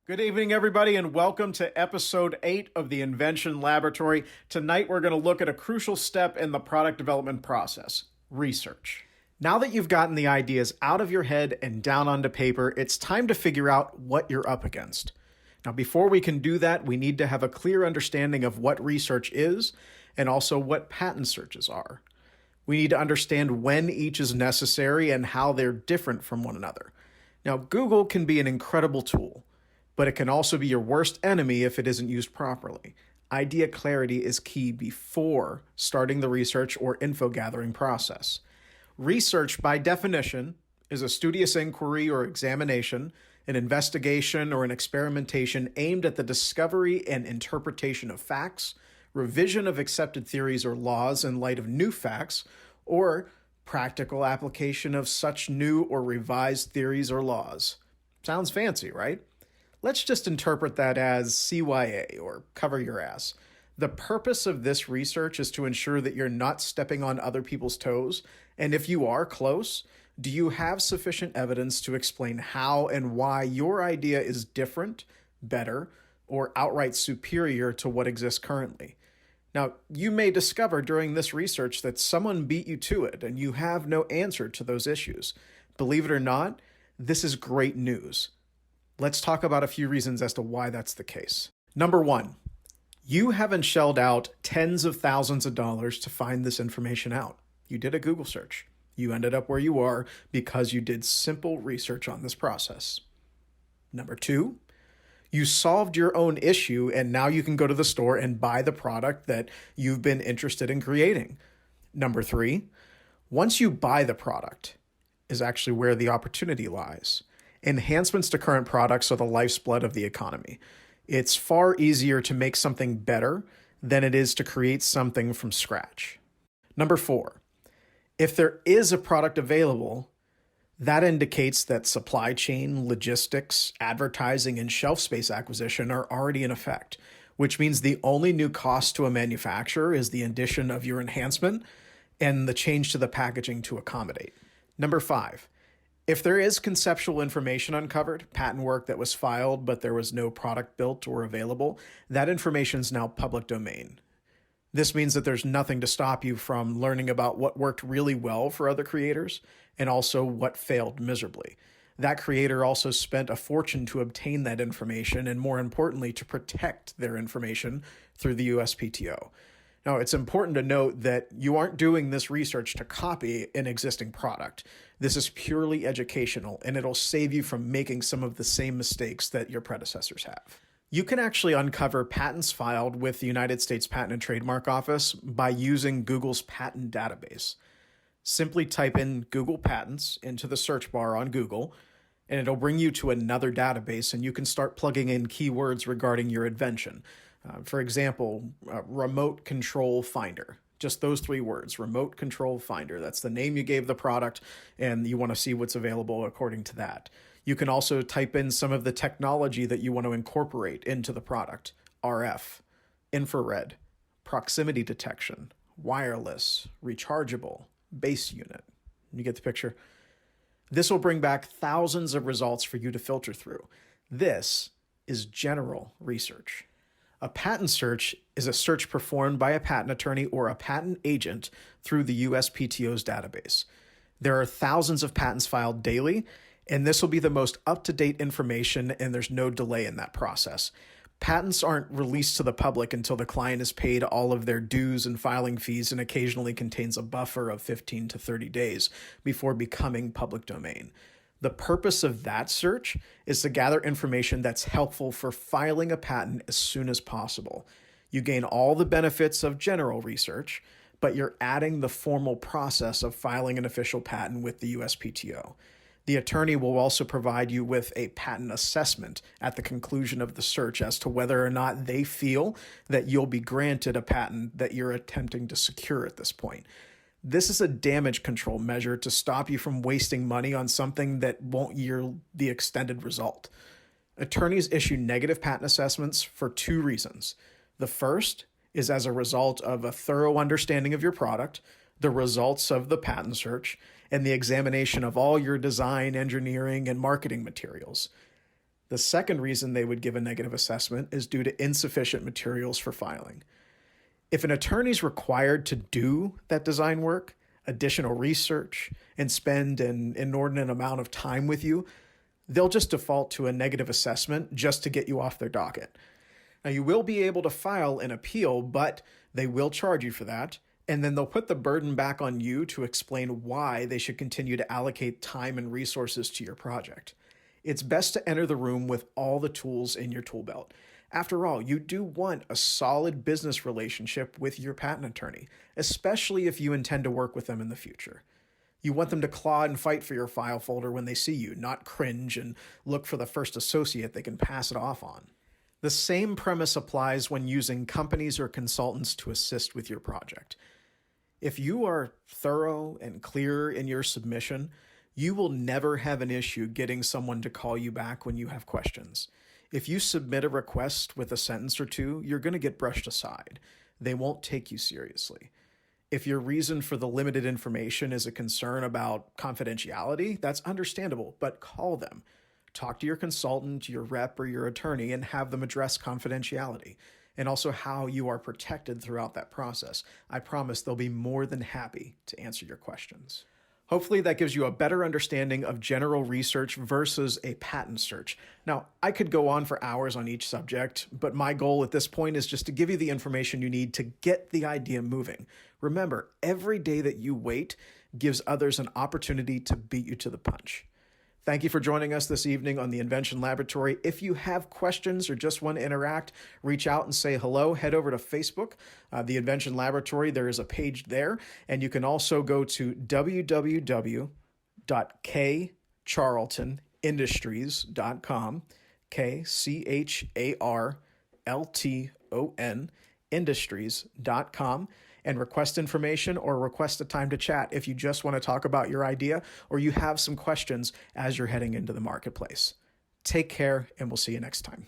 Good evening, everybody, and welcome to episode 8 of the Invention Laboratory. Tonight, we're going to look at a crucial step in the product development process, research. Now that you've gotten the ideas out of your head and down onto paper, it's time to figure out what you're up against. Now, before we can do that, we need to have a clear understanding of what research is and also what patent searches are. We need to understand when each is necessary and how they're different from one another. Now, Google can be an incredible tool, but it can also be your worst enemy if it isn't used properly. Idea clarity is key before starting the research or info gathering process. Research, by definition, is a studious inquiry or examination, an investigation or an experimentation aimed at the discovery and interpretation of facts, revision of accepted theories or laws in light of new facts, or practical application of such new or revised theories or laws. Sounds fancy, right? Let's just interpret that as CYA, or cover your ass. The purpose of this research is to ensure that you're not stepping on other people's toes, and if you are close, do you have sufficient evidence to explain how and why your idea is different, better, or outright superior to what exists currently? Now, you may discover during this research that someone beat you to it, and you have no answer to those issues. Believe it or not, this is great news. Let's talk about a few reasons as to why that's the case. Number one, you haven't shelled out tens of thousands of dollars to find this information out. You did a Google search. You ended up where you are because you did simple research on this process. Number two, you solved your own issue and now you can go to the store and buy the product that you've been interested in creating. Number three, once you buy the product is actually where the opportunity lies. Enhancements to current products are the lifeblood of the economy. It's far easier to make something better than it is to create something from scratch. Number four, if there is a product available, that indicates that supply chain, logistics, advertising, and shelf space acquisition are already in effect, which means the only new cost to a manufacturer is the addition of your enhancement and the change to the packaging to accommodate. Number five, if there is conceptual information uncovered, patent work that was filed but there was no product built or available, that information is now public domain. This means that there's nothing to stop you from learning about what worked really well for other creators and also what failed miserably. That creator also spent a fortune to obtain that information and, more importantly, to protect their information through the USPTO. Now, it's important to note that you aren't doing this research to copy an existing product. This is purely educational, and it'll save you from making some of the same mistakes that your predecessors have. You can actually uncover patents filed with the United States Patent and Trademark Office by using Google's patent database. Simply type in Google Patents into the search bar on Google, and it'll bring you to another database, and you can start plugging in keywords regarding your invention. For example, remote control finder. Just those three words, remote control finder. That's the name you gave the product, and you want to see what's available according to that. You can also type in some of the technology that you want to incorporate into the product. RF, infrared, proximity detection, wireless, rechargeable, base unit. You get the picture? This will bring back thousands of results for you to filter through. This is general research. A patent search is a search performed by a patent attorney or a patent agent through the USPTO's database. There are thousands of patents filed daily, and this will be the most up-to-date information, and there's no delay in that process. Patents aren't released to the public until the client has paid all of their dues and filing fees and occasionally contains a buffer of 15 to 30 days before becoming public domain. The purpose of that search is to gather information that's helpful for filing a patent as soon as possible. You gain all the benefits of general research, but you're adding the formal process of filing an official patent with the USPTO. The attorney will also provide you with a patent assessment at the conclusion of the search as to whether or not they feel that you'll be granted a patent that you're attempting to secure at this point. This is a damage control measure to stop you from wasting money on something that won't yield the extended result. Attorneys issue negative patent assessments for two reasons. The first is as a result of a thorough understanding of your product, the results of the patent search, and the examination of all your design, engineering, and marketing materials. The second reason they would give a negative assessment is due to insufficient materials for filing. If an attorney is required to do that design work, additional research, and spend an inordinate amount of time with you, they'll just default to a negative assessment just to get you off their docket. Now, you will be able to file an appeal, but they will charge you for that, and then they'll put the burden back on you to explain why they should continue to allocate time and resources to your project. It's best to enter the room with all the tools in your tool belt. After all, you do want a solid business relationship with your patent attorney, especially if you intend to work with them in the future. You want them to claw and fight for your file folder when they see you, not cringe and look for the first associate they can pass it off on. The same premise applies when using companies or consultants to assist with your project. If you are thorough and clear in your submission, you will never have an issue getting someone to call you back when you have questions. If you submit a request with a sentence or two, you're going to get brushed aside. They won't take you seriously. If your reason for the limited information is a concern about confidentiality, that's understandable, but call them. Talk to your consultant, your rep, or your attorney and have them address confidentiality and also how you are protected throughout that process. I promise they'll be more than happy to answer your questions. Hopefully that gives you a better understanding of general research versus a patent search. Now, I could go on for hours on each subject, but my goal at this point is just to give you the information you need to get the idea moving. Remember, every day that you wait gives others an opportunity to beat you to the punch. Thank you for joining us this evening on the Invention Laboratory. If you have questions or just want to interact, reach out and say hello. Head over to Facebook, the Invention Laboratory. There is a page there. And you can also go to www.kcharltonindustries.com, KCHARLTON industries.com, and request information or request a time to chat if you just want to talk about your idea or you have some questions as you're heading into the marketplace. Take care, and we'll see you next time.